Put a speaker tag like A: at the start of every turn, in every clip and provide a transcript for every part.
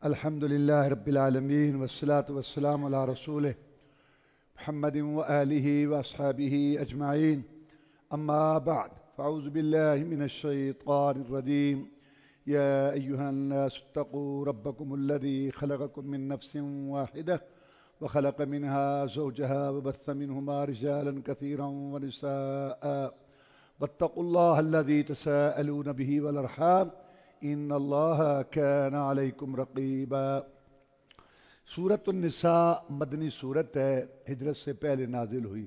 A: الحمدللہ رب العالمین والصلاة والسلام علی رسولہ محمد وآلہ واصحابہ اجمعین اما بعد فاعوذ باللہ من الشیطان الرجیم یا ایہا الناس اتقوا ربکم الذی خلقکم من نفس واحدہ وخلق منها زوجها وبث منهما رجالا كثيرا ونساء واتقوا الله الذي تساءلون به والارحام ان اللہ کان علیکم رقیبا۔ سورۃ النساء مدنی صورت ہے، ہجرت سے پہلے نازل ہوئی۔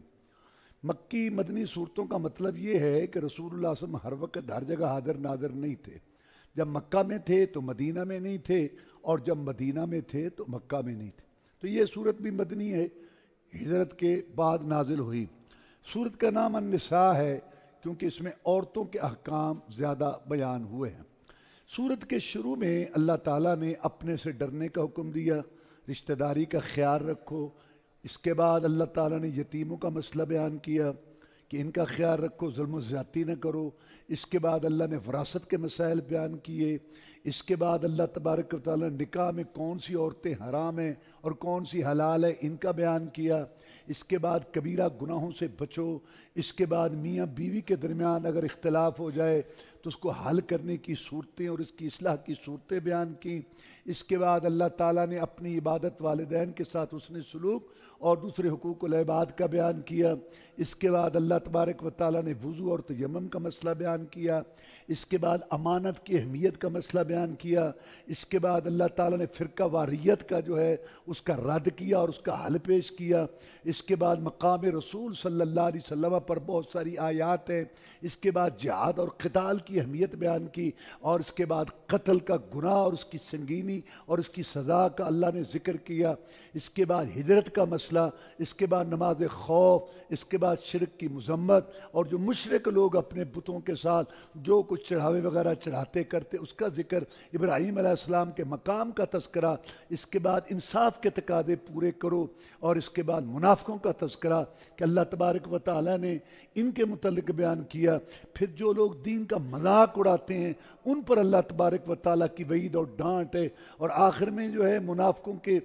A: مکی مدنی صورتوں کا مطلب یہ ہے کہ رسول اللہ صلی اللہ علیہ وسلم ہر وقت ہر جگہ حاضر ناظر نہیں تھے۔ جب مکہ میں تھے تو مدینہ میں نہیں تھے، اور جب مدینہ میں تھے تو مکہ میں نہیں تھے۔ تو یہ صورت بھی مدنی ہے، ہجرت کے بعد نازل ہوئی۔ صورت کا نام النساء ہے کیونکہ اس میں عورتوں کے احکام زیادہ بیان ہوئے ہیں۔ سورت کے شروع میں اللہ تعالیٰ نے اپنے سے ڈرنے کا حکم دیا، رشتہ داری کا خیال رکھو۔ اس کے بعد اللہ تعالیٰ نے یتیموں کا مسئلہ بیان کیا کہ ان کا خیال رکھو، ظلم و زیادتی نہ کرو۔ اس کے بعد اللہ نے وراثت کے مسائل بیان کیے۔ اس کے بعد اللہ تبارک و تعالیٰ نے نکاح میں کون سی عورتیں حرام ہیں اور کون سی حلال ہیں ان کا بیان کیا۔ اس کے بعد کبیرہ گناہوں سے بچو۔ اس کے بعد میاں بیوی کے درمیان اگر اختلاف ہو جائے تو اس کو حل کرنے کی صورتیں اور اس کی اصلاح کی صورتیں بیان کی۔ اس کے بعد اللہ تعالیٰ نے اپنی عبادت والدین کے ساتھ حسن سلوک اور دوسرے حقوق العباد کا بیان کیا۔ اس کے بعد اللہ تبارک و تعالیٰ نے وضو اور تیمم کا مسئلہ بیان کیا۔ اس کے بعد امانت کی اہمیت کا مسئلہ بیان کیا۔ اس کے بعد اللہ تعالیٰ نے فرقہ واریت کا جو ہے اس کا رد کیا اور اس کا حل پیش کیا۔ اس کے بعد مقام رسول صلی اللہ علیہ وسلم پر بہت ساری آیات ہیں۔ اس کے بعد جہاد اور قتال کی اہمیت بیان کی، اور اس کے بعد قتل کا گناہ اور اس کی سنگینی اور اس کی سزا کا اللہ نے ذکر کیا۔ اس کے بعد ہجرت کا مسئلہ، اس کے بعد نماز خوف، اس کے بعد شرک کی مذمت، اور جو مشرک لوگ اپنے بتوں کے ساتھ جو کچھ چڑھاوے وغیرہ چڑھاتے کرتے اس کا ذکر، ابراہیم علیہ السلام کے مقام کا تذکرہ۔ اس کے بعد انصاف کے تقاضے پورے کرو، اور اس کے بعد منافقوں کا تذکرہ کہ اللہ تبارک و تعالیٰ نے ان کے متعلق بیان کیا۔ پھر جو لوگ دین کا مذاق اڑاتے ہیں ان پر اللہ تبارک و تعالیٰ کی وعید اور ڈانٹ ہے، اور آخر میں جو ہے منافقوں کے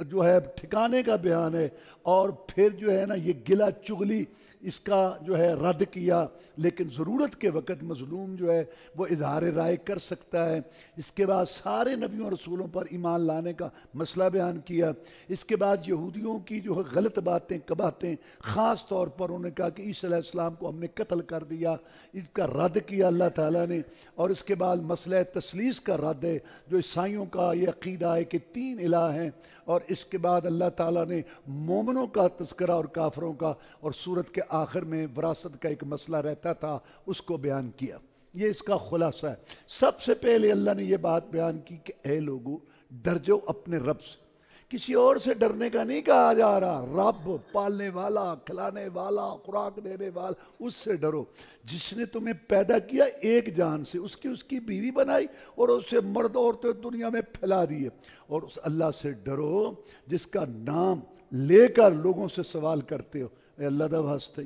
A: جو ہے ٹھکانے کا بیان ہے، اور پھر جو ہے نا یہ گلہ چغلی اس کا جو ہے رد کیا، لیکن ضرورت کے وقت مظلوم جو ہے وہ اظہار رائے کر سکتا ہے۔ اس کے بعد سارے نبیوں اور رسولوں پر ایمان لانے کا مسئلہ بیان کیا۔ اس کے بعد یہودیوں کی جو ہے غلط باتیں قباحتیں، خاص طور پر انہوں نے کہا کہ عیسیٰ علیہ السلام کو ہم نے قتل کر دیا، اس کا رد کیا اللہ تعالیٰ نے۔ اور اس کے بعد مسئلہ تثلیث کا رد ہے، جو عیسائیوں کا یہ عقیدہ ہے کہ 3 الہ ہیں۔ اور اس کے بعد اللہ تعالیٰ نے مومنوں کا تذکرہ اور کافروں کا، اور سورت کے آخر میں وراثت کا ایک مسئلہ رہتا تھا اس کو بیان کیا۔ یہ اس کا خلاصہ ہے۔ سب سے پہلے اللہ نے یہ بات بیان کی کہ اے لوگو ڈر جاؤ اپنے رب سے۔ کسی اور سے ڈرنے کا نہیں کہا جا رہا، رب پالنے والا، کھلانے والا، خوراک دینے والا، اس سے ڈرو جس نے تمہیں پیدا کیا ایک جان سے، اس کی بیوی بنائی اور اس سے مرد عورتیں دنیا میں پھیلا دیے۔ اور اس اللہ سے ڈرو جس کا نام لے کر لوگوں سے سوال کرتے ہو، اے اللہ دا واسطہ،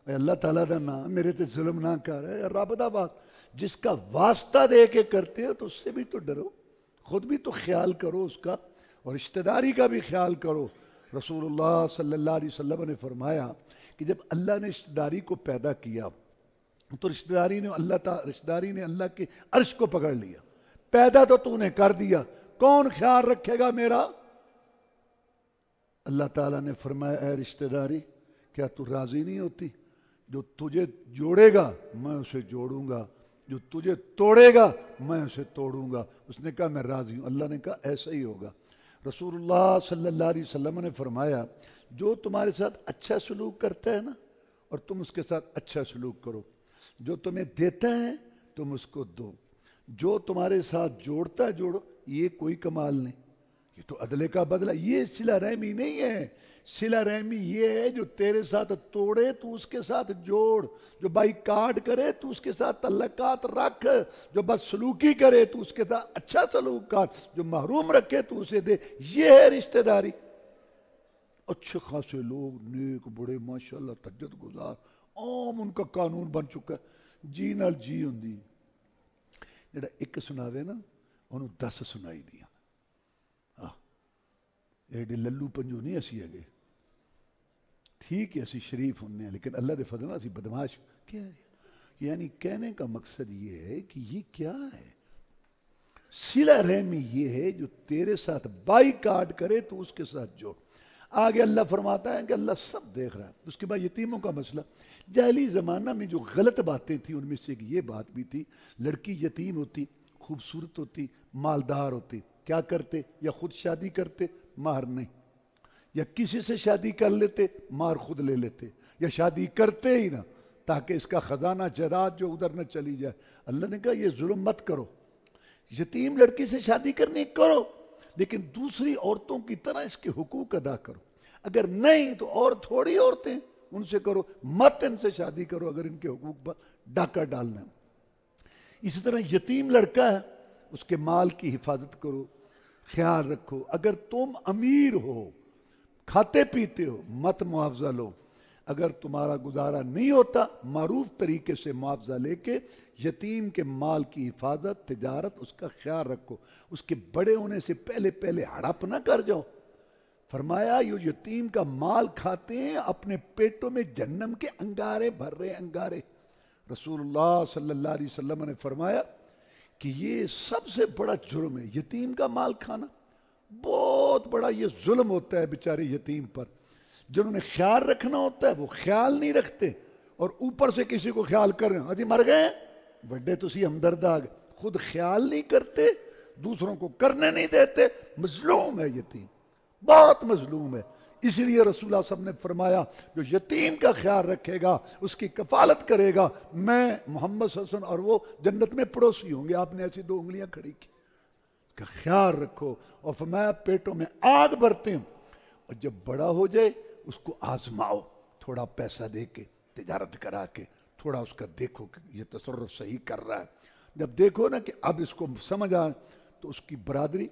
A: اے اللہ تعالیٰ دا نام میرے تے ظلم نہ کر، اے رب دا واسطہ، جس کا واسطہ دے کے کرتے ہو تو اس سے بھی تو ڈرو، خود بھی تو خیال کرو اس کا، اور رشتہ داری کا بھی خیال کرو۔ رسول اللہ صلی اللہ علیہ وسلم نے فرمایا کہ جب اللہ نے رشتہ داری کو پیدا کیا تو رشتہ داری نے اللہ کے عرش کو پکڑ لیا۔ پیدا تو نے کر دیا، کون خیال رکھے گا میرا؟ اللہ تعالیٰ نے فرمایا اے رشتہ داری کیا تو راضی نہیں ہوتی؟ جو تجھے جوڑے گا میں اسے جوڑوں گا، جو تجھے توڑے گا میں اسے توڑوں گا۔ اس نے کہا میں راضی ہوں۔ اللہ نے کہا ایسا ہی ہوگا۔ رسول اللہ صلی اللہ علیہ وسلم نے فرمایا جو تمہارے ساتھ اچھا سلوک کرتا ہے نا، اور تم اس کے ساتھ اچھا سلوک کرو، جو تمہیں دیتا ہے تم اس کو دو، جو تمہارے ساتھ جوڑتا ہے جوڑو۔ یہ کوئی کمال نہیں، یہ تو عدلے کا بدلہ۔ یہ صلہ رحمی نہیں ہے، صلہ رحمی یہ ہے جو تیرے ساتھ توڑے تو اس کے ساتھ جوڑ، جو بائی کاٹ کرے تو اس کے ساتھ تعلقات رکھ، جو بد سلوکی کرے تو اس کے ساتھ اچھا سلوک کر، جو محروم رکھے تو اسے دے۔ یہ ہے رشتہ داری۔ اچھے خاصے لوگ نیک بڑے ماشاءاللہ تہجد گزار، عام ان کا قانون بن چکا ہے، جی نال جی ہوندی۔ جڑا ایک سناوے نا انہوں 10 سنائی دیا. ایڈے للو پنجو نہیں اسی ہے. ٹھیک ہے اسی شریف ہونے ہیں لیکن اللہ دے فضل اسی بدماش کیا ہے. یعنی کہنے کا مقصد یہ ہے کہ یہ کیا ہے؟ صلہ رحمی یہ ہے جو تیرے ساتھ بائی کاٹ کرے تو اس کے ساتھ جوڑ. آگے اللہ فرماتا ہے کہ اللہ سب دیکھ رہا ہے. اس کے بعد یتیموں کا مسئلہ. جاہلی زمانہ میں جو غلط باتیں تھیں ان میں سے ایک یہ بات بھی تھی، لڑکی یتیم ہوتی، خوبصورت ہوتی، مالدار ہوتی، کیا کرتے؟ یا خود شادی کرتے، مہر نہیں، یا کسی سے شادی کر لیتے، مہر خود لے لیتے، یا شادی کرتے ہی نہ تاکہ اس کا خزانہ جائیداد جو ادھر نہ چلی جائے. اللہ نے کہا یہ ظلم مت کرو. یتیم لڑکی سے شادی کرنی کرو لیکن دوسری عورتوں کی طرح اس کے حقوق ادا کرو. اگر نہیں تو اور تھوڑی عورتیں ان سے کرو، مت ان سے شادی کرو اگر ان کے حقوق پر ڈاکہ ڈالنا ہے. اسی طرح یتیم لڑکا ہے اس کے مال کی حفاظت کرو، خیال رکھو. اگر تم امیر ہو، کھاتے پیتے ہو، مت معاوضہ لو. اگر تمہارا گزارا نہیں ہوتا معروف طریقے سے معاوضہ لے کے یتیم کے مال کی حفاظت، تجارت، اس کا خیال رکھو. اس کے بڑے ہونے سے پہلے ہڑپ نہ کر جاؤ. فرمایا یہ یتیم کا مال کھاتے ہیں اپنے پیٹوں میں جہنم کے انگارے بھر رہے انگارے. رسول اللہ صلی اللہ علیہ وسلم نے فرمایا کہ یہ سب سے بڑا جرم ہے یتیم کا مال کھانا. بہت بڑا یہ ظلم ہوتا ہے بیچارے یتیم پر. جنہوں نے خیال رکھنا ہوتا ہے وہ خیال نہیں رکھتے اور اوپر سے کسی کو خیال کر رہے ہیں. اجی مر گئے بڑے تو سی ہمدرد آ گئے. خود خیال نہیں کرتے، دوسروں کو کرنے نہیں دیتے. مظلوم ہے یتیم، بہت مظلوم ہے. اسی لیے رسول اللہ صلی اللہ علیہ وسلم نے فرمایا جو یتیم کا خیال رکھے گا، اس کی کفالت کرے گا، میں محمد صلی اللہ علیہ وسلم اور وہ جنت میں پڑوسی ہوں گے. آپ نے ایسی 2 انگلیاں کھڑی کی. اس کا خیال رکھو. اور فرمایا پیٹوں میں آگ بھرتے ہیں اور جب بڑا ہو جائے اس کو آزماؤ، تھوڑا پیسہ دے کے، تجارت کرا کے، تھوڑا اس کا دیکھو کہ یہ تصرف صحیح کر رہا ہے. جب دیکھو نا کہ اب اس کو سمجھ آئے تو اس کی برادری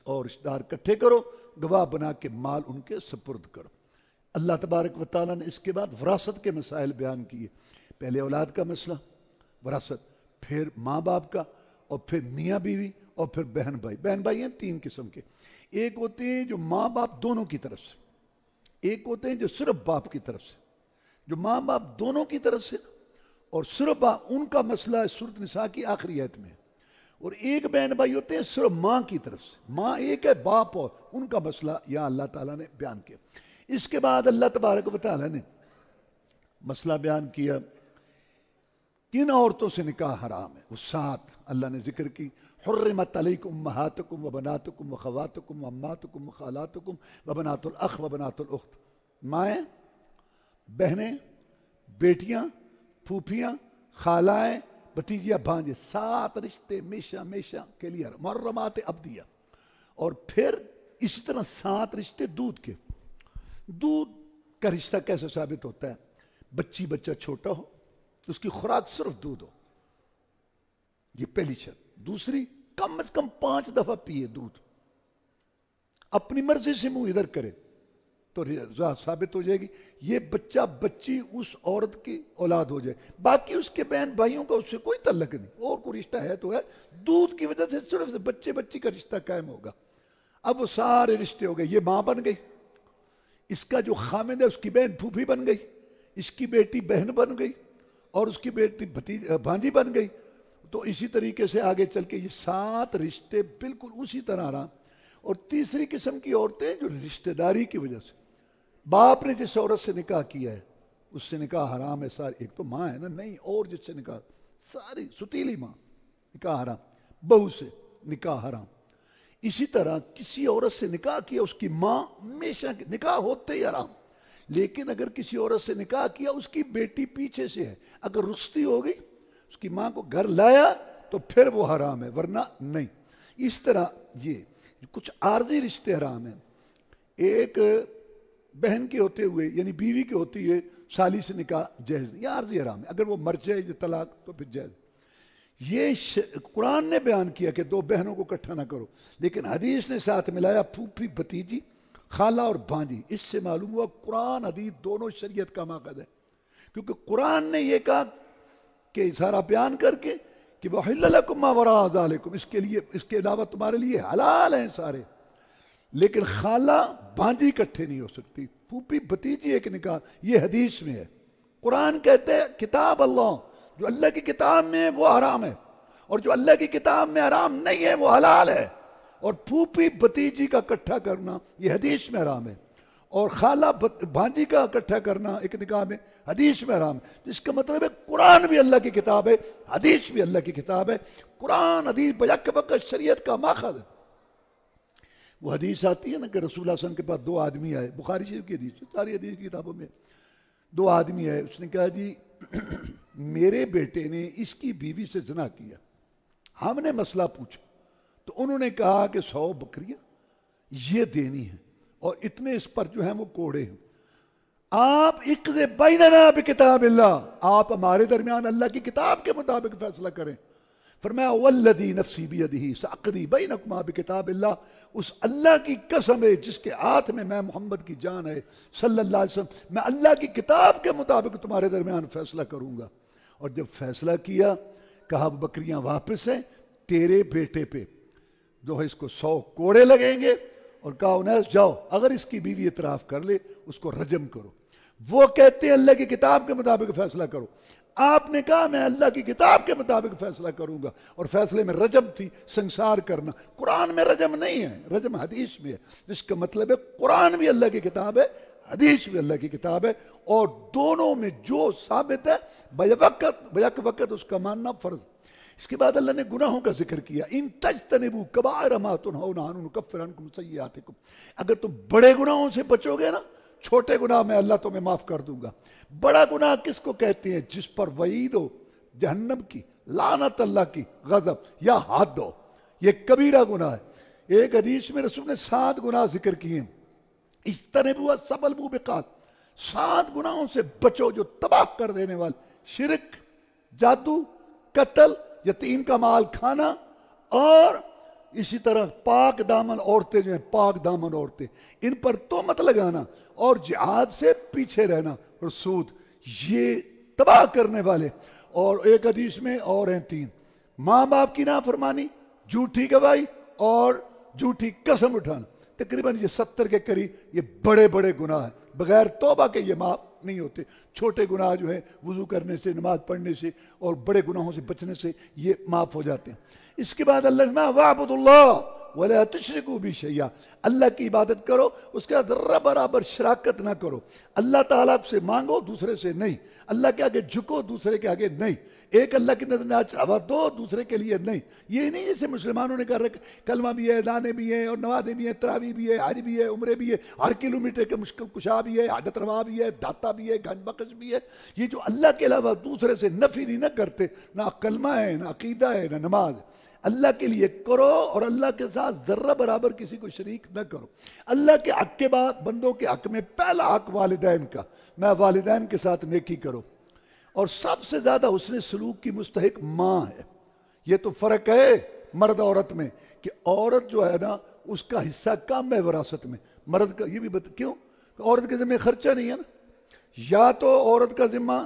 A: اور رشتہ دار اکٹھے کرو، گواہ بنا کے مال ان کے سپرد کرو. اللہ تبارک و تعالیٰ نے اس کے بعد وراثت کے مسائل بیان کیے. پہلے اولاد کا مسئلہ وراثت، پھر ماں باپ کا، اور پھر میاں بیوی، اور پھر بہن بھائی. بہن بھائی ہیں 3 قسم کے. ایک ہوتے ہیں جو ماں باپ دونوں کی طرف سے، ایک ہوتے ہیں جو صرف باپ کی طرف سے. جو ماں باپ دونوں کی طرف سے اور صرف باپ، ان کا مسئلہ ہے سورۃ نساء کی آخری آیت میں. اور ایک بہن بھائی ہوتے ہیں صرف ماں کی طرف سے، ماں ایک ہے باپ اور، ان کا مسئلہ یہاں اللہ تعالیٰ نے بیان کیا. اس کے بعد اللہ تبارک و تعالیٰ نے مسئلہ بیان کیا کن عورتوں سے نکاح حرام ہے. وہ 7 اللہ نے ذکر کی. حرمت علیکم امہاتکم و بناتکم و خواتکم و اماتکم و خالاتکم و بنات الاخ و بنات الاخت. مائیں، بہنیں، بیٹیاں، پھوپھیاں، خالائیں، بھتیجیاں، بھانجے. 7 رشتے ہمیشہ کے لیے محرمات ابدیہ. اور پھر اسی طرح 7 رشتے دودھ کے. دودھ کا رشتہ کیسے ثابت ہوتا ہے؟ بچہ چھوٹا ہو، اس کی خوراک صرف دودھ ہو، یہ پہلی شرط. دوسری، کم از کم 5 دفعہ پیے دودھ. اپنی مرضی سے منہ ادھر کرے تو رضا ثابت ہو جائے گی. یہ بچی اس عورت کی اولاد ہو جائے. باقی اس کے بہن بھائیوں کا اس سے کوئی تعلق نہیں، اور کوئی رشتہ ہے تو ہے. دودھ کی وجہ سے صرف بچی کا رشتہ قائم ہوگا. اب وہ سارے رشتے ہو گئے. یہ ماں بن گئی، اس کا جو خامد ہے اس کی بہن پھوپھی بن گئی، اس کی بیٹی بہن بن گئی، اور اس کی بیٹی بھانجی بن گئی. تو اسی طریقے سے آگے چل کے یہ 7 رشتے بالکل اسی طرح رہا. اور تیسری قسم کی عورتیں جو رشتہ داری کی وجہ سے، باپ نے جس عورت سے نکاح کیا ہے اس سے نکاح حرام ہے. ساری ایک تو ماں ہے نا، نہیں اور جس سے نکاح، ساری ستیلی ماں، نکاح حرام. بہو سے نکاح حرام. اسی طرح کسی عورت سے نکاح کیا اس کی ماں، ہمیشہ نکاح ہوتے ہی حرام. لیکن اگر کسی عورت سے نکاح کیا اس کی بیٹی پیچھے سے ہے، اگر رخصتی ہو گئی اس کی ماں کو گھر لایا تو پھر وہ حرام ہے، ورنہ نہیں. اس طرح یہ کچھ عارضی رشتے حرام ہیں. ایک بہن کے ہوتے ہوئے یعنی بیوی کے ہوتی ہے سالی سے نکاح جائز نہیں، یہ عارضی حرام ہے. اگر وہ مر جائے یہ طلاق تو پھر جائز. یہ قرآن نے بیان کیا کہ 2 بہنوں کو اکٹھا نہ کرو، لیکن حدیث نے ساتھ ملایا پھوپھی بھتیجی، خالہ اور بھانجی. اس سے معلوم ہوا قرآن حدیث دونوں شریعت کا ماخذ ہے. کیونکہ قرآن نے یہ کہا کہ سارا بیان کر کے کہ وَحِلَّ لَكُمْ مَا وَرَاءَ ذَلِكُمْ، اس کے علاوہ تمہارے لیے حلال ہیں سارے. لیکن خالہ بھانجی اکٹھے نہیں ہو سکتی، پھوپھی بھتیجی ایک نکاح. یہ حدیث میں ہے. قرآن کہتے ہیں کتاب اللہ، جو اللہ کی کتاب میں ہے وہ حرام ہے، اور جو اللہ کی کتاب میں حرام نہیں ہے وہ حلال ہے. اور پھوپھی بھتیجی کا اکٹھا کرنا یہ حدیث میں حرام ہے، اور خالہ بھانجی کا اکٹھا کرنا ایک نکاح میں حدیث میں حرام ہے. اس کا مطلب ہے قرآن بھی اللہ کی کتاب ہے، حدیث بھی اللہ کی کتاب ہے. قرآن حدیث بیک وقت شریعت کا ماخذ ہے. وہ حدیث آتی ہے نا کہ رسول اللہ صلی اللہ علیہ وسلم کے پاس دو آدمی آئے، بخاری شریف کی حدیث، ساری حدیث کی کتابوں میں. دو آدمی آئے، اس نے کہا جی میرے بیٹے نے اس کی بیوی سے زنا کیا. ہم نے مسئلہ پوچھا تو انہوں نے کہا کہ 100 بکریاں یہ دینی ہیں اور اتنے اس پر جو ہیں وہ کوڑے ہیں. آپ اقضِ بیننا بکتاب اللہ، آپ ہمارے درمیان اللہ کی کتاب کے مطابق فیصلہ کریں. فرمایا والذی نفسی بیدہ ساقضی بینکما بکتاب اللہ، اس اللہ کی قسم ہے جس کے ہاتھ میں محمد کی جان ہے صلی اللہ علیہ وسلم، میں اللہ کی کتاب کے مطابق تمہارے درمیان فیصلہ کروں گا. اور جب فیصلہ کیا کہا بکریاں واپس ہیں تیرے بیٹے پہ، جو ہے اس کو 100 کوڑے لگیں گے. اور کہا انیس جاؤ اگر اس کی بیوی اعتراف کر لے اس کو رجم کرو. وہ کہتے ہیں اللہ کی کتاب کے مطابق فیصلہ کرو. آپ نے کہا میں اللہ کی کتاب کے مطابق فیصلہ کروں گا، اور فیصلے میں رجم تھی، سنسار کرنا. قرآن میں رجم نہیں ہے، رجم حدیث میں ہے، جس کا مطلب ہے قرآن بھی اللہ کی کتاب ہے، حدیث بھی اللہ کی کتاب ہے، اور دونوں میں جو ثابت ہے بیک وقت اس کا ماننا فرض. اس کے بعد اللہ نے گناہوں کا ذکر کیا. ان تجتنبوا کبائر ما تنہون عنہ نکفر عنکم سیئاتکم، اگر تم بڑے گناہوں سے بچو گے نا، چھوٹے گناہ میں اللہ تمہیں معاف کر دوں گا. بڑا گناہ کس کو کہتے ہیں؟ جس پر وعید ہو جہنم کی، لعنت اللہ کی، غضب یا حد ہو، یہ کبیرہ گناہ ہے. ایک حدیث میں رسول نے 7 گناہ ذکر کیے ہیں. اجتنبوا السبع الموبقات، 7 گناہوں سے بچو جو تباہ کر دینے والے: شرک، جادو، قتل، یتیم کا مال کھانا، اور اسی طرح پاک دامن عورتیں جو ہیں، پاک دامن عورتیں، ان پر تہمت لگانا، اور جہاد سے پیچھے رہنا، اور سود، یہ تباہ کرنے والے. اور ایک حدیث میں اور ہیں 3: ماں باپ کی نافرمانی، جھوٹی گواہی، اور جھوٹی قسم اٹھانا. تقریباً یہ 70 کے قریب یہ بڑے بڑے گناہ ہیں، بغیر توبہ کے یہ معاف نہیں ہوتے. چھوٹے گناہ جو ہیں وضو کرنے سے، نماز پڑھنے سے، اور بڑے گناہوں سے بچنے سے یہ معاف ہو جاتے ہیں. اس کے بعد اللہ نے وَاعْبُدُوا اللَّهَ وَلَا تُشْرِكُوا بِهِ شَيْئًا، اللہ کی عبادت کرو، اس کے ذرہ برابر شراکت نہ کرو. اللہ تعالیٰ سے مانگو، دوسرے سے نہیں. اللہ کے آگے جھکو، دوسرے کے آگے نہیں. ایک اللہ کی نظر نیاز چڑھاوا دو، دوسرے کے لیے نہیں. یہ نہیں جیسے مسلمانوں نے کہا کلمہ بھی ہے، دانے بھی ہیں، اور نوازیں بھی ہیں، تراویح بھی ہے، حج بھی ہے، عمرے بھی ہے، ہر کلومیٹر کے مشکل کشا بھی ہے، حاجت روا بھی ہے، داتا بھی ہے، گنج بخش بھی ہے. یہ جو اللہ کے علاوہ دوسرے سے نفی نہیں نہ کرتے، نہ کلمہ ہے، نہ عقیدہ ہے، نہ نماز. اللہ کے لیے کرو، اور اللہ کے ساتھ ذرہ برابر کسی کو شریک نہ کرو. اللہ کے حق کے بعد بندوں کے حق میں پہلا حق والدین کا، میں والدین کے ساتھ نیکی کرو. اور سب سے زیادہ حسن سلوک کی مستحق ماں ہے. یہ تو فرق ہے مرد عورت میں کہ عورت جو ہے نا اس کا حصہ کم ہے وراثت میں، مرد کا یہ بھی کیوں؟ عورت کے ذمہ خرچہ نہیں ہے نا. یا تو عورت کا ذمہ،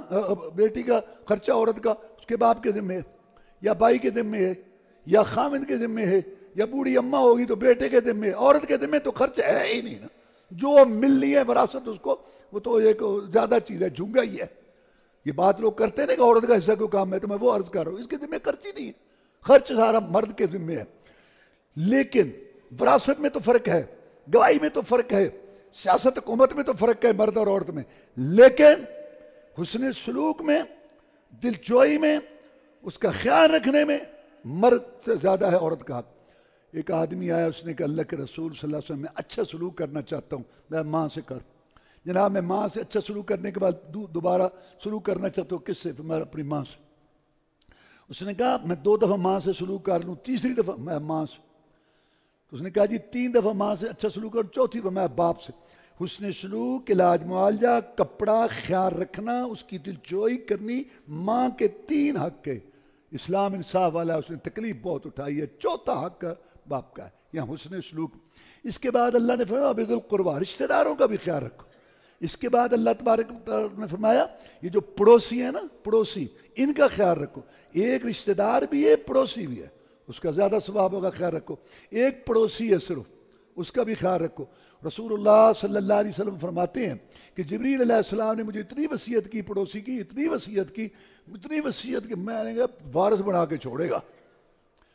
A: بیٹی کا خرچہ عورت کا اس کے باپ کے ذمہ ہے، یا بھائی کے ذمہ ہے، یا خامند کے ذمہ ہے، یا بوڑھی اماں ہوگی تو بیٹے کے ذمہ ہے. عورت کے ذمہ تو خرچ ہے ہی نہیں نا. جو ملنی ہے وراثت اس کو، وہ تو ایک زیادہ چیز ہے، جھونگا ہی ہے. یہ بات لوگ کرتے ہیں کہ عورت کا حصہ کوئی کام ہے، تو میں وہ عرض کر رہا ہوں، اس کے ذمہ خرچ ہی نہیں ہے. خرچ سارا مرد کے ذمہ ہے. لیکن وراثت میں تو فرق ہے، گواہی میں تو فرق ہے، سیاست حکومت میں تو فرق ہے مرد اور عورت میں. لیکن حسن سلوک میں، دل جوئی میں، اس کا خیال رکھنے میں مرد سے زیادہ ہے عورت کا حق. ایک آدمی آیا، اس نے کہا اللہ کے رسول صلی اللہ علیہ وسلم میں اچھا سلوک کرنا چاہتا ہوں، میں ماں سے کر. جناب میں ماں سے اچھا سلوک کرنے کے بعد دوبارہ سلوک کرنا چاہتا ہوں، کس سے؟ تو میں اپنی ماں سے. اس نے کہا میں 2 دفعہ ماں سے سلوک کر لوں، تیسری دفعہ میں ماں سے. تو اس نے کہا جی 3 دفعہ ماں سے اچھا سلوک کروں، چوتھی دفعہ میں باپ سے. حسن سلوک، علاج معالجہ، کپڑا، خیال رکھنا، اس کی دل جوئی کرنی، ماں کے 3 حق ہے. اسلام انصاف والا، اس نے تکلیف بہت اٹھائی ہے. چوتھا حق باپ کا ہے، یہاں حسن سلوک. اس کے بعد اللہ نے فرمایا بذل القربیٰ، رشتہ داروں کا بھی خیال رکھو. اس کے بعد اللہ تبارک و تعالیٰ نے فرمایا یہ جو پڑوسی ہیں نا، پڑوسی، ان کا خیال رکھو. ایک رشتہ دار بھی ہے، پڑوسی بھی ہے، اس کا زیادہ ثواب ہوگا، خیال رکھو. ایک پڑوسی ہے صرف، اس کا بھی خیال رکھو. رسول اللہ صلی اللہ علیہ وسلم فرماتے ہیں کہ جبریل علیہ السلام نے مجھے اتنی وصیت کی پڑوسی کی، اتنی وصیت کی میں نے کہا وارث بنا کے چھوڑے گا.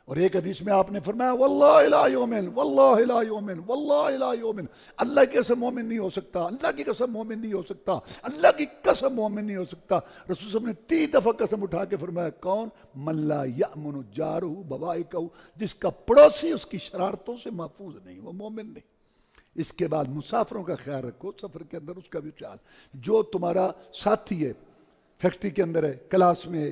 A: اور ایک حدیث میں آپ نے فرمایا واللہ لا یؤمن، واللہ لا یؤمن، واللہ لا یؤمن، اللہ کی قسم مومن نہیں ہو سکتا، اللہ کی قسم مومن نہیں ہو سکتا، اللہ کی قسم مومن نہیں ہو سکتا. رسول صلی اللہ علیہ وسلم نے 3 دفعہ قسم اٹھا کے فرمایا کون؟ من لا یأمن جارہ بوائقہ، جس کا پڑوسی اس کی شرارتوں سے محفوظ نہیں، وہ مومن نہیں. اس کے بعد مسافروں کا خیال رکھو، سفر کے اندر اس کا بھی خیال. جو تمہارا ساتھی ہے، فیکٹری کے اندر ہے، کلاس میں ہے،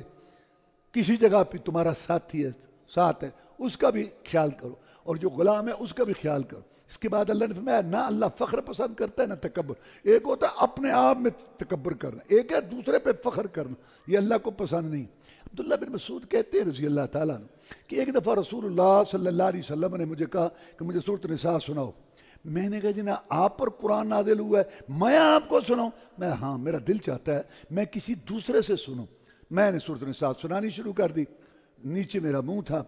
A: کسی جگہ پہ تمہارا ساتھی ہے، ساتھ ہے، اس کا بھی خیال کرو. اور جو غلام ہے اس کا بھی خیال کرو. اس کے بعد اللہ نے فرمایا نہ اللہ فخر پسند کرتا ہے نہ تکبر. ایک ہوتا ہے اپنے آپ میں تکبر کرنا، ایک ہے دوسرے پہ فخر کرنا، یہ اللہ کو پسند نہیں. عبداللہ بن مسعود کہتے ہیں رضی اللہ تعالیٰ عنہ کہ ایک دفعہ رسول اللہ صلی اللہ علیہ وسلم نے مجھے کہا کہ مجھے سورۃ النساء سناؤ. میں نے کہا جی نا آپ پر قرآن نازل ہوا ہے، میں آپ کو سناؤں؟ میں ہاں میرا دل چاہتا ہے میں کسی دوسرے سے سنوں. میں نے سورۃ النساء سنانی شروع کر دی، نیچے میرا منہ تھا،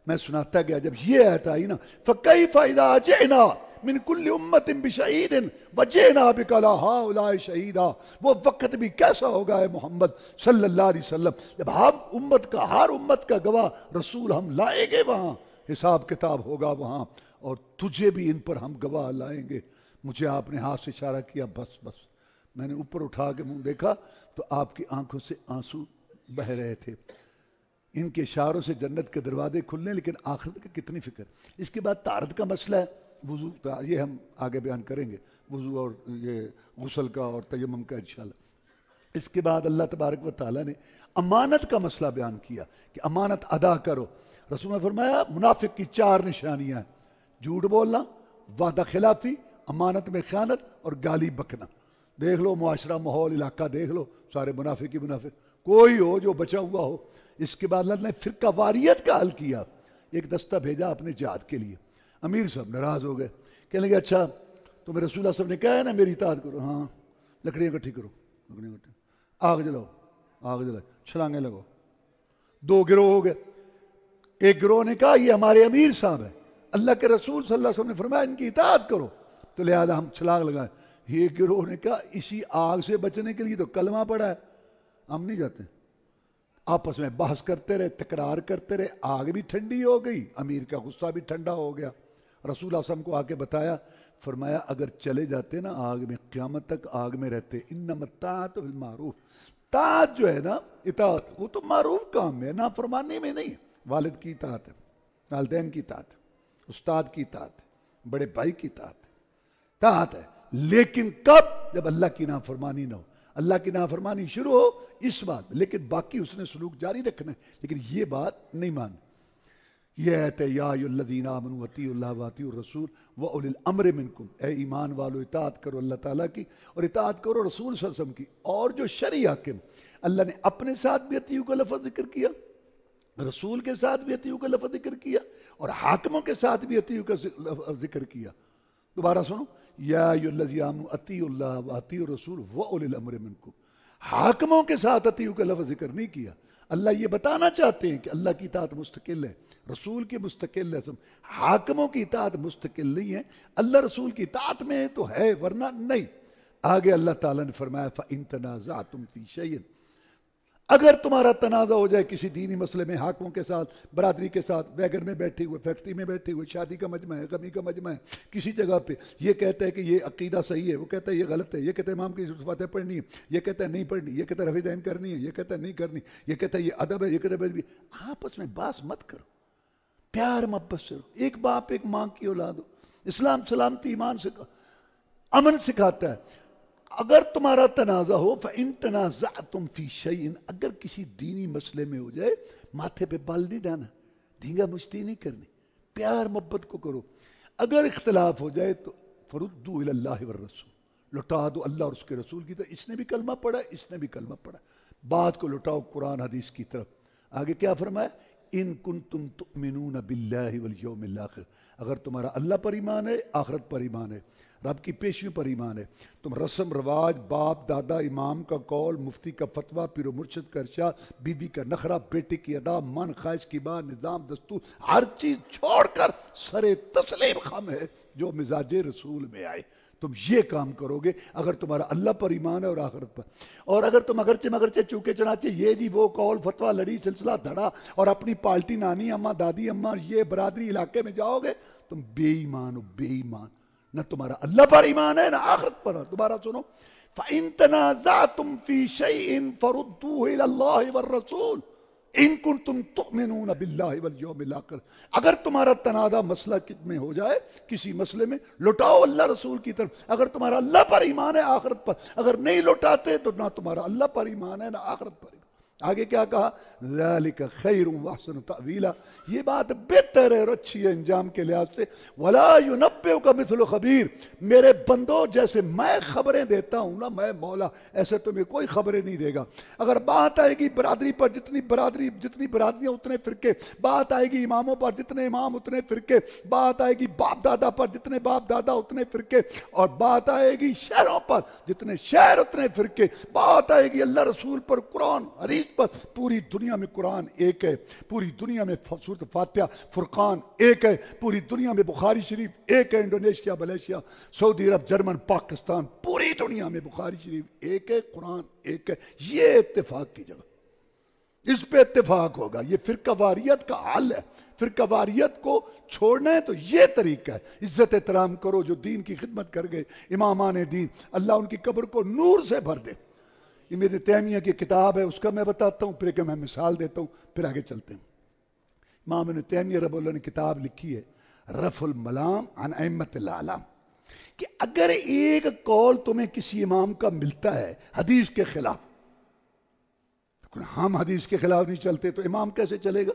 A: میں سناتا گیا. جب یہ آیت آئی نا فَكَيْفَ إِذَا جِئْنَا مِن كُلِّ أُمَّةٍ بِشَهِيدٍ وَجِئْنَا بِكَ عَلَىٰ هَٰؤُلَاءِ شَهِيدًا، وہ وقت بھی کیسا ہوگا اے محمد صلی اللہ علیہ وسلم جب ہم امت کا، ہر امت کا گواہ رسول ہم لائیں گے، وہاں حساب کتاب ہوگا وہاں، اور تجھے بھی ان پر ہم گواہ لائیں گے. مجھے آپ نے ہاتھ سے اشارہ کیا، بس بس. میں نے اوپر اٹھا کے منہ دیکھا تو آپ کی آنکھوں سے آنسو بہ رہے تھے. ان کے اشاروں سے جنت کے دروازے کھلنے، لیکن آخرت کی کتنی فکر. اس کے بعد طہارت کا مسئلہ ہے، وضو کا، یہ ہم آگے بیان کریں گے، وضو اور یہ غسل کا اور تیمم کا انشاءاللہ. اس کے بعد اللہ تبارک و تعالیٰ نے امانت کا مسئلہ بیان کیا کہ امانت ادا کرو. رسول نے فرمایا منافق کی 4 نشانیاں ہیں: جھوٹ بولنا، وعدہ خلافی، امانت میں خیانت اور گالی بکنا. دیکھ لو معاشرہ، ماحول، علاقہ دیکھ لو، سارے منافق ہی منافق، کوئی ہو جو بچا ہوا ہو. اس کے بعد اللہ نے فرقہ واریت کا حل کیا. ایک دستہ بھیجا اپنے جہاد کے لیے. امیر صاحب ناراض ہو گئے، کہنے لگے اچھا تمہیں رسول اللہ صلی اللہ علیہ وسلم نے کہا ہے نا میری اطاعت کرو. ہاں، لکڑیاں اکٹھی کرو، لکڑیاں اکٹھی، آگ جلاؤ، آگ جلاؤ، چھلانگیں لگو. 2 گروہ ہو گئے. ایک گروہ نے کہا یہ ہمارے امیر صاحب ہیں، اللہ کے رسول صلی اللہ علیہ وسلم نے فرمایا ان کی اطاعت کرو، تو لہذا ہم چھلانگ لگائیں. یہ گروہ نے کہا اسی آگ سے بچنے کے لیے تو کلمہ پڑا ہے، ہم نہیں جاتے. آپس میں بحث کرتے رہے، تکرار کرتے رہے، آگ بھی ٹھنڈی ہو گئی، امیر کا غصہ بھی ٹھنڈا ہو گیا. رسول اللہ صلی اللہ علیہ وسلم کو آ کے بتایا، فرمایا اگر چلے جاتے نا آگ میں، قیامت تک آگ میں رہتے. انما الطاعۃ بالمعروف، طاعت جو ہے نا، اطاعت، وہ تو معروف کام ہے، نافرمانی میں نہیں. والد کی اطاعت ہے، والدین کی اطاعت ہے، استاد کی اطاعت ہے، بڑے بھائی کی اطاعت ہے، لیکن کب؟ جب اللہ کی نافرمانی نہ ہو. اللہ کی نافرمانی شروع ہو اس بات، لیکن باقی اس نے سلوک جاری رکھنا ہے، لیکن یہ بات نہیں ماننی. یہ آیت ہے یا ایھا الذین آمنوا اطیعوا اللہ واطیعوا الرسول واولی الامر منکم، اے ایمان والو اطاعت کرو اللہ تعالیٰ کی اور اطاعت کرو رسول صلی اللہ علیہ وسلم کی. اور جو شرعی حاکم، اللہ نے اپنے ساتھ بھی اطیعوا کا لفظ ذکر کیا، رسول کے ساتھ بھی اطیعوا کا لفظ ذکر کیا، اور حاکموں کے ساتھ بھی اطیعوا کا ذکر کیا. دوبارہ سنو، یا ایھا الذین آمنوا اطیعوا اللہ واطیعوا الرسول واولی الامر منکم. حاکموں کے ساتھ اطیعوا کا لفظ ذکر نہیں کیا. اللہ یہ بتانا چاہتے ہیں کہ اللہ کی اطاعت مستقل ہے، رسول کی مستقل ہے، حاکموں کی اطاعت مستقل نہیں ہے. اللہ رسول کی اطاعت میں تو ہے، ورنہ نہیں. آگے اللہ تعالیٰ نے فرمایا فَإِن تَنَازَعْتُمْ فِي شَيْءٍ، اگر تمہارا تنازع ہو جائے کسی دینی مسئلے میں، حاکموں کے ساتھ، برادری کے ساتھ، ویگن میں بیٹھے ہوئے، فیکٹری میں بیٹھے ہوئے، شادی کا مجمع ہے، غمی کا مجمع ہے، کسی جگہ پہ یہ کہتا ہے کہ یہ عقیدہ صحیح ہے، وہ کہتا ہے یہ غلط ہے، یہ کہتا ہے امام کی فاتحہ پڑھنی ہے، یہ کہتا ہے نہیں پڑھنی، یہ کہتا ہے رفع دین کرنی ہے، یہ کہتا ہے نہیں کرنی، یہ کہتا ہے یہ ادب ہے، یہ کہتا ہے آپس میں باس مت کرو، پیار محبت سے رہو. ایک باپ ایک ماں کی اولاد ہو. اسلام سلامتی، ایمان سے امن سکھاتا ہے. اگر تمہارا تنازع ہو فَإِن تَنَازَعْتُمْ فِي شَيْءٍ، اگر کسی دینی مسئلے میں ہو جائے، ماتھے پہ بال نہیں ڈانا، دھینگا مشتی نہیں کرنی، پیار محبت کو کرو. اگر اختلاف ہو جائے تو فَرُدُّوا إِلَى اللَّهِ وَالرَّسُولِ، لوٹا دو اللہ اور اس کے رسول کی طرف. اس نے بھی کلمہ پڑھا، اس نے بھی کلمہ پڑھا، بات کو لوٹاؤ قرآن حدیث کی طرف. آگے کیا فرمایا؟ ان کنتم تؤمنون باللہ والیوم الاخر، اگر تمہارا اللہ پر ایمان ہے، آخرت پر ایمان ہے، رب کی پیشیوں پر ایمان ہے، تم رسم رواج، باپ دادا، امام کا قول، مفتی کا فتویٰ، پیر و مرشد کا ارشاد، بی بی کا نخرہ، بیٹے کی ادا، من خواہش کی بات، نظام دستور، ہر چیز چھوڑ کر سر تسلیم خم ہے جو مزاج رسول میں آئے، تم یہ کام کرو گے اگر تمہارا اللہ پر ایمان ہے اور آخرت پر. اور اگر تم اگرچہ مگرچہ چونکے چنانچہ یہ جی وہ قول فتویٰ لڑی سلسلہ دھڑا اور اپنی پارٹی نانی اماں دادی اماں یہ برادری علاقے میں جاؤ گے، تم بے ایمان ہو، بے ایمان. نہ تمہارا اللہ پر ایمان ہے نہ آخرت پر. دوبارہ سنو، فَإِن تَنَازَعْتُمْ فِي شَيْءٍ فَرُدُّوهُ إِلَى اللَّهِ وَالرَّسُولِ إِن كُنتُمْ تُؤْمِنُونَ بِاللَّهِ وَالْيَوْمِ الْآخِرِ. اگر تمہارا تنازع مسئلہ میں ہو جائے کسی مسئلے میں، لوٹاؤ اللہ رسول کی طرف. اگر تمہارا اللہ پر ایمان ہے آخرت پر، اگر نہیں لوٹاتے تو نہ تمہارا اللہ پر ایمان ہے نہ آخرت پر. آگے کیا کہا؟ ذَلِكَ خَيْرٌ وَأَحْسَنُ تَأْوِيلًا، یہ بات بہتر ہے اور اچھی ہے انجام کے لحاظ سے. وَلَا يُنَبِّئُكَ مِثْلُ خَبِيرٍ، میرے بندو جیسے میں خبریں دیتا ہوں نا، میں مولا، ایسے تمہیں کوئی خبریں نہیں دے گا. اگر بات آئے گی برادری پر، جتنی برادریاں اتنے فرقے، بات آئے گی اماموں پر، جتنے امام اتنے فرقے، بات آئے گی باپ دادا پر، جتنے باپ دادا اتنے فرقے، اور بات آئے گی شہروں پر، جتنے شہر اتنے فرقے، بات آئے گی اللہ رسول پر، قرآن حدیث پر. پوری دنیا میں قرآن ایک ہے، پوری دنیا میں سورۃ فاتحہ فرقان ایک ہے، پوری دنیا میں بخاری شریف ایک ہے. انڈونیشیا، ملیشیا، سعودی عرب، جرمن، پاکستان، پوری دنیا میں بخاری شریف ایک ہے، قرآن ایک ہے. یہ اتفاق کی جگہ، اس پہ اتفاق ہوگا. یہ فرقہ واریت کا حل ہے. فرقہ واریت کو چھوڑنا ہے تو یہ طریقہ ہے. عزت احترام کرو جو دین کی خدمت کر گئے، امامان دین، اللہ ان کی قبر کو نور سے بھر دے. یہ میرے تیمیہ کی کتاب ہے، اس کا میں بتاتا ہوں، پھر کہ میں مثال دیتا ہوں، پھر آگے چلتے ہیں. امام ابن تیمیہ رب اللہ نے کتاب لکھی ہے رفع الملام عن ائمۃ الاعلام، کہ اگر ایک قول تمہیں کسی امام کا ملتا ہے حدیث کے خلاف، ہم حدیث کے خلاف نہیں چلتے تو امام کیسے چلے گا؟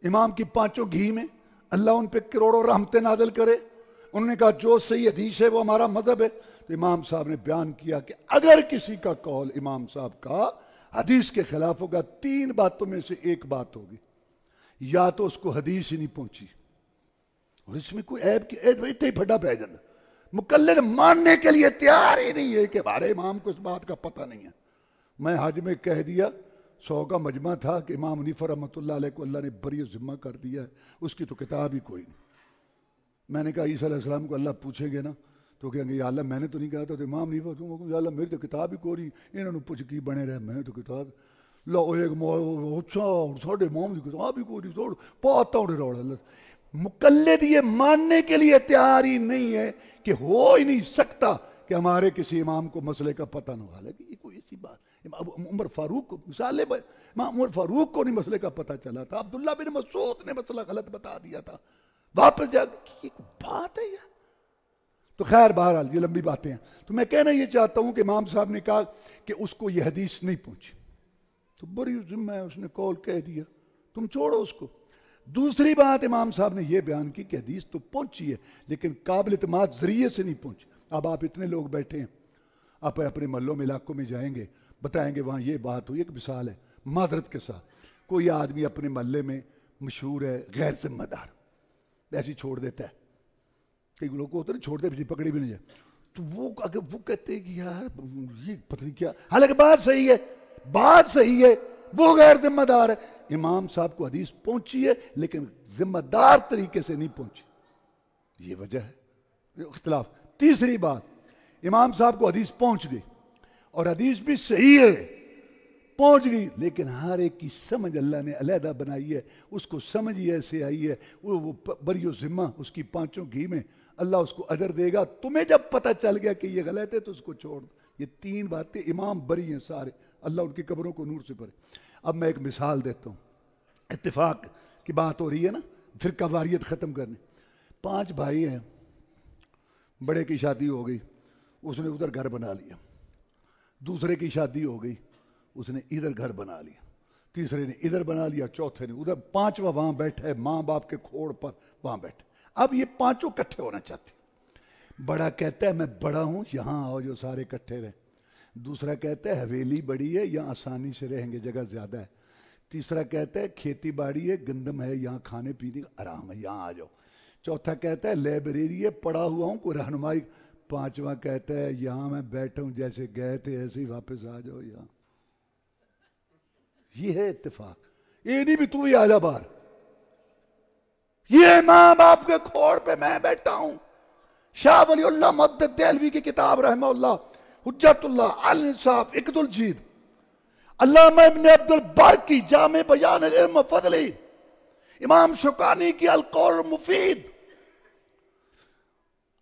A: امام کی پانچوں گھی میں اللہ ان پہ کروڑوں رحمتیں نازل کرے. انہوں نے کہا جو صحیح حدیث ہے وہ ہمارا مذہب ہے. تو امام صاحب نے بیان کیا کہ اگر کسی کا قول امام صاحب کا حدیث کے خلاف ہوگا، تین باتوں میں سے ایک بات ہوگی، یا تو اس کو حدیث ہی نہیں پہنچی، اور اس میں کوئی عیب کی اتنے ہی پھٹا پہ جاتا، مقلد ماننے کے لیے تیار ہی نہیں ہے کہ ہمارے امام کو اس بات کا پتہ نہیں ہے. میں حج میں کہہ دیا، 100 کا مجمع تھا کہ امام حنیفہ رحمۃ اللہ علیہ کو اللہ نے بری ذمہ کر دیا ہے، اس کی تو کتاب ہی کوئی نہیں. میں نے کہا عیسیٰ علیہ السلام کو اللہ پوچھیں گے نا تو کہیں گے یا اللہ میں نے تو نہیں کہا تھا، تو امام حنیفہ تم یا اللہ میری تو کتاب ہی کوئی نہیں، انہوں نے پوچھ کی بنے رہے، میں تو کتاب ساڑھے امام کی کتاب ہی کوئی نہیں، پاتا ہوں روڑ. مقلد یہ ماننے کے لیے تیار ہی نہیں ہے کہ ہو ہی نہیں سکتا کہ ہمارے کسی امام کو مسئلے کا پتہ نہ ہو. حالانکہ یہ کوئی ایسی بات، عمر فاروق کو مثال ہے، عمر فاروق کو نہیں مسئلے کا پتہ چلا تھا، عبداللہ بن مسعود نے مسئلہ غلط بتا دیا تھا، واپس جا کے یہ بات ہے یار. تو خیر بہرحال یہ لمبی باتیں ہیں. تو میں کہنا یہ چاہتا ہوں کہ امام صاحب نے کہا کہ اس کو یہ حدیث نہیں پہنچی، تو بڑی ذمہ ہے، اس نے قول کہہ دیا، تم چھوڑو اس کو. دوسری بات امام صاحب نے یہ بیان کی کہ حدیث تو پہنچی ہے لیکن قابل اعتماد ذریعے سے نہیں پہنچی. اب آپ اتنے لوگ بیٹھے ہیں، آپ اپنے محلوں میں علاقوں میں جائیں گے، بتائیں گے وہاں یہ بات ہوئی. ایک مثال ہے معذرت کے ساتھ، کوئی آدمی اپنے محلے میں مشہور ہے غیر ذمہ دار، ایسے ہی چھوڑ دیتا ہے. کئی لوگوں کو ہوتا ہے چھوڑ دے پھر پکڑی بھی نہیں جائے، تو وہ کہتے ہیں کہ یار یہ پتہ نہیں کیا، حالانکہ بات صحیح ہے، بات صحیح ہے، وہ غیر ذمہ دار ہے. امام صاحب کو حدیث پہنچی ہے لیکن ذمہ دار طریقے سے نہیں پہنچی، یہ وجہ ہے اختلاف. تیسری بات، امام صاحب کو حدیث پہنچ گئی اور حدیث بھی صحیح ہے، پہنچ گئی، لیکن ہر ایک کی سمجھ اللہ نے علیحدہ بنائی ہے، اس کو سمجھ ہی ایسے آئی ہے، وہ بری و ذمہ اس کی پانچوں گھی میں، اللہ اس کو اجر دے گا. تمہیں جب پتہ چل گیا کہ یہ غلط ہے تو اس کو چھوڑ دو. یہ تین باتیں، امام بری ہیں سارے، اللہ ان کی قبروں کو نور سے بھرے. اب میں ایک مثال دیتا ہوں، اتفاق کی بات ہو رہی ہے نا، فرقہ واریت ختم کرنے. 5 بھائی ہیں، بڑے کی شادی ہو گئی، اس نے ادھر گھر بنا لیا. دوسرے کی شادی ہو گئی، اس نے ادھر گھر بنا لیا. تیسرے نے ادھر بنا لیا، چوتھے نے ادھر، 5واں وہاں بیٹھا ہے ماں باپ کے کھوڑ پر وہاں بیٹھے. اب یہ 5 اکٹھے ہونا چاہتے. بڑا کہتا ہے میں بڑا ہوں، یہاں آؤ جو سارے اکٹھے رہیں. دوسرا کہتا ہے حویلی بڑی ہے، یہاں آسانی سے رہیں گے، جگہ زیادہ ہے. تیسرا کہتا ہے کھیتی باڑی ہے، گندم ہے، یہاں کھانے پینے کا آرام ہے، یہاں آ جاؤ۔ چوتھا کہتا ہے لائبریری ہے، پڑھا ہوا ہوں، کوئی رہنمائی۔ پانچواں کہتا ہے یہاں میں بیٹھا ہوں، جیسے گئے تھے ایسے ہی واپس آ جاؤ یہاں۔ یہ ہے اتفاق، یہ نہیں بھی تو ہی آ جا باہر۔ یہ ماں باپ کے کھوڑ پہ میں بیٹھا ہوں۔ شاہ ولی اللہ مدد دہلوی کی کتاب رحمہ اللہ حجت اللہ الانصاف عقد الجید، علامہ ابن عبد البر کی جامع بیان العلم و فضلی، امام شوکانی کی القول المفید،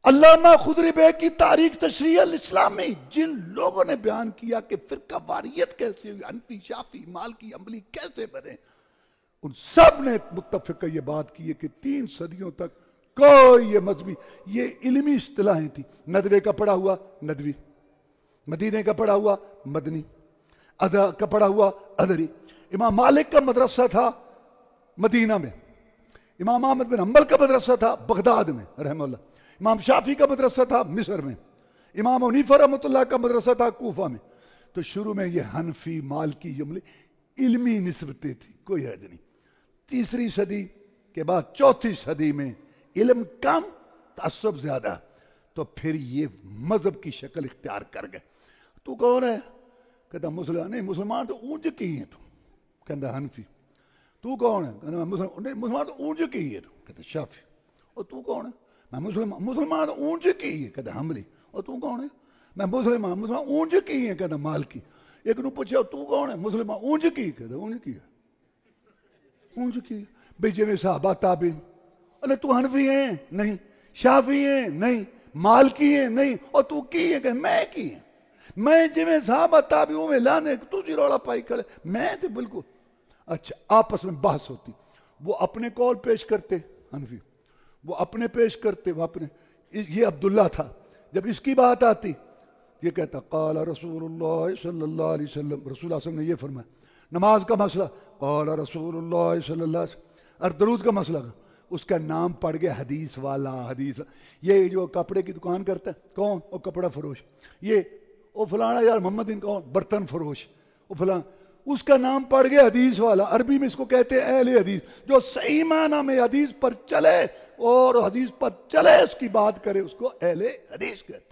A: علامہ خضری بے کی تاریخ تشریح الاسلامی، جن لوگوں نے بیان کیا کہ فرقہ واریت کیسے ہوئی، حنفی شافعی مالکی حنبلی کیسے بنے، ان سب نے متفق یہ بات کی ہے کہ 3 صدیوں تک کوئی یہ مذہبی، یہ علمی اصطلاحیں تھی۔ ندوے کا پڑھا ہوا ندوی، مدینے کا پڑھا ہوا مدنی، ادا کا پڑھا ہوا ادری۔ امام مالک کا مدرسہ تھا مدینہ میں، امام احمد بن حنبل کا مدرسہ تھا بغداد میں رحمہ اللہ، امام شافعی کا مدرسہ تھا مصر میں، امام حنیفہ رحمۃ اللہ کا مدرسہ تھا کوفہ میں۔ تو شروع میں یہ حنفی مالکی جملے علمی نسبتیں تھی، کوئی حد نہیں۔ 3 صدی کے بعد 4 صدی میں علم کم تعصب زیادہ، تو پھر یہ مذہب کی شکل اختیار کر گئے۔ تو کون ہے؟ کہتا مسلمان نہیں، مسلمان تو اونج کی ہیں، تو کہتا حنفی۔ تو کون ہے؟ کہتا مسلمان تو اونج کی ہے، تو کہتا شافعی۔ اور تو کون ہے؟ میں مسلمان تو اونج کی ہے، کہتا حنبلی۔ اور تو کون ہے؟ میں مسلمان اونج کی ہے، کہتا مالکی۔ ایک نے پوچھا تو کون ہے؟ مسلمان اونج کی، کہتا اونج کی ہے، اونج کی۔ بھئی جی صحابہ تابعین، ارے تو حنفی ہیں نہیں، شافعی ہیں نہیں، مالکی ہیں نہیں، اور تو کی ہے کہ میں کی ہے، میں جی صحابہ تابعوں میں لانے تو جی روڑا پائی کھڑے، میں تو بالکل۔ اچھا آپس میں بحث ہوتی، وہ اپنے قول پیش کرتے حنفی، وہ اپنے پیش کرتے، وہ اپنے۔ یہ عبداللہ تھا، جب اس کی بات آتی یہ کہتا قال رسول اللہ صلی اللہ علیہ وسلم، رسول اللہ صلی اللہ علیہ وسلم نے یہ فرمایا۔ نماز کا مسئلہ قال رسول اللہ صلی اللہ علیہ وسلم، اور درود کا مسئلہ اس کا نام پڑ گیا حدیث والا، حدیث۔ یہ جو کپڑے کی دکان کرتا ہے کون؟ وہ کپڑا فروش۔ یہ وہ فلانا یار محمد ان کون؟ برتن فروش۔ وہ فلانا، اس کا نام پڑ گیا حدیث والا۔ عربی میں اس کو کہتے ہیں اہل حدیث، جو صحیح معنی میں حدیث پر چلے اور حدیث پر چلے اس کی بات کرے، اس کو اہل حدیث کہتے ہیں۔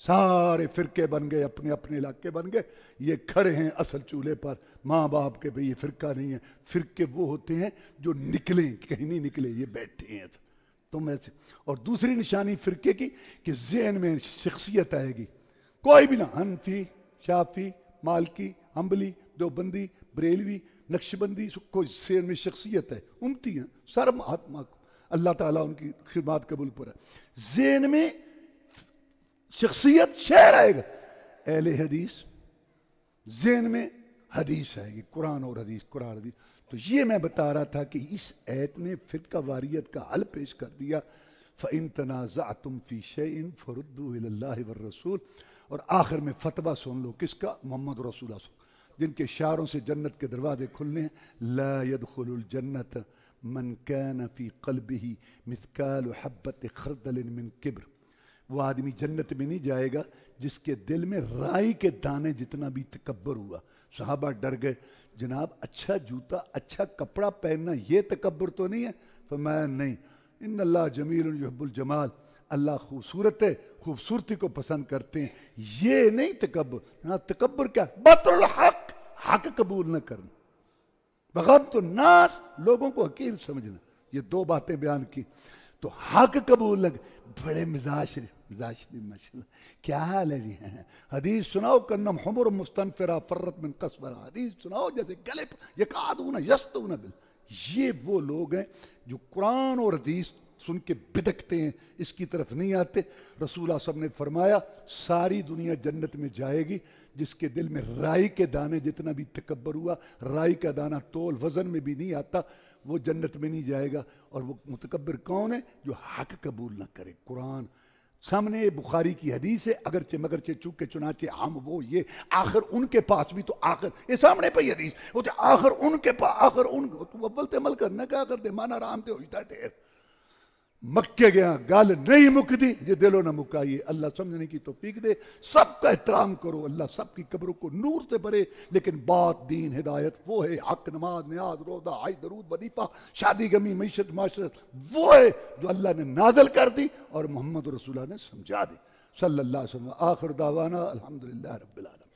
A: سارے فرقے بن گئے، اپنے اپنے علاقے بن گئے، یہ کھڑے ہیں اصل چولہے پر ماں باپ کے۔ بھئی یہ فرقہ نہیں ہے، فرقے وہ ہوتے ہیں جو نکلیں، کہیں نہیں نکلے، یہ بیٹھے ہیں تم ایسے۔ اور دوسری نشانی فرقے کی کہ ذہن میں شخصیت آئے گی، کوئی بھی نہ، حنفی شافعی مالکی حنبلی دیوبندی بریلوی نقشبندی، کوئی ذہن میں شخصیت ہے، امتی ہیں سر مہاتما، اللہ تعالیٰ ان کی خدمات قبول پر ہے۔ ذہن میں شخصیت شعر آئے گا، اہل حدیث، ذہن میں حدیث آئے گی، قرآن اور حدیث، قرآن حدیث۔ تو یہ میں بتا رہا تھا کہ اس آیت نے فرقہ واریت کا حل پیش کر دیا، فَإِن تَنَازَعْتُمْ فِي شَيْءٍ فَرُدُّوهُ إِلَى اللَّهِ وَالرَّسُولِ۔ اور آخر میں فتویٰ سن لو، کس کا؟ محمد رسول اللہ صلی اللہ علیہ وسلم، جن کے اشاروں سے جنت کے دروازے کھلنے ہیں۔ لا يدخل الجنة من كان في قلبه مثقال حبة خردل من کبر۔ وہ آدمی جنت میں نہیں جائے گا جس کے دل میں رائی کے دانے جتنا بھی تکبر ہوا۔ صحابہ ڈر گئے، جناب اچھا جوتا اچھا کپڑا پہننا یہ تکبر تو نہیں ہے؟ فرمایا نہیں، ان اللہ جمیل یحب الجمال، اللہ خوبصورت ہے، خوبصورتی کو پسند کرتے ہیں، یہ نہیں تکبر۔ تکبر کیا؟ بطر الحق، حق قبول نہ کرنا، بغض الناس، لوگوں کو حقیر سمجھنا۔ یہ 2 باتیں بیان کی۔ تو حق قبول نہ، بڑے مزاج شریف ماشاءاللہ، کیا حال ہے جی؟ حدیث سناؤ کنم حمر مستنفرہ فرت من قصبرہ، حدیث سناؤ جیسے گلے پر یقعدون یسطون بال۔ یہ وہ لوگ ہیں جو قرآن اور حدیث سن کے بدکتے ہیں، اس کی طرف نہیں آتے۔ رسول اللہ صلی اللہ علیہ وسلم نے فرمایا ساری دنیا جنت میں جائے گی جس کے دل میں رائی کے دانے جتنا بھی تکبر ہوا، رائی کا دانہ تول وزن میں بھی نہیں آتا، وہ جنت میں نہیں جائے گا۔ اور وہ متکبر کون ہے؟ جو حق قبول نہ کرے۔ قرآن سامنے بخاری کی حدیث ہے، اگرچہ مگرچہ چونکہ چنانچہ ہم وہ یہ، آخر ان کے پاس بھی تو آخر یہ سامنے پہ حدیث وہ آخر ان کے پاس، آخر ان تو اول تے عمل کرنا کیا کرتے مانا رام تے ہوئی تھا ڈھیر مکے گیا گل نہیں مکتی جی دلوں نہ مکائیے. اللہ سمجھنے کی توفیق دے. سب کا احترام کرو, اللہ سب کی قبروں کو نور سے بھرے, لیکن بات دین ہدایت وہ ہے, حق نماز نیاز روزہ حج درود وظیفہ شادی غمی معیشت معاشرت وہ ہے جو اللہ نے نازل کر دی اور محمد رسول اللہ نے سمجھا دی صلی اللہ علیہ وسلم. آخر دعوانا الحمدللہ رب العالمین.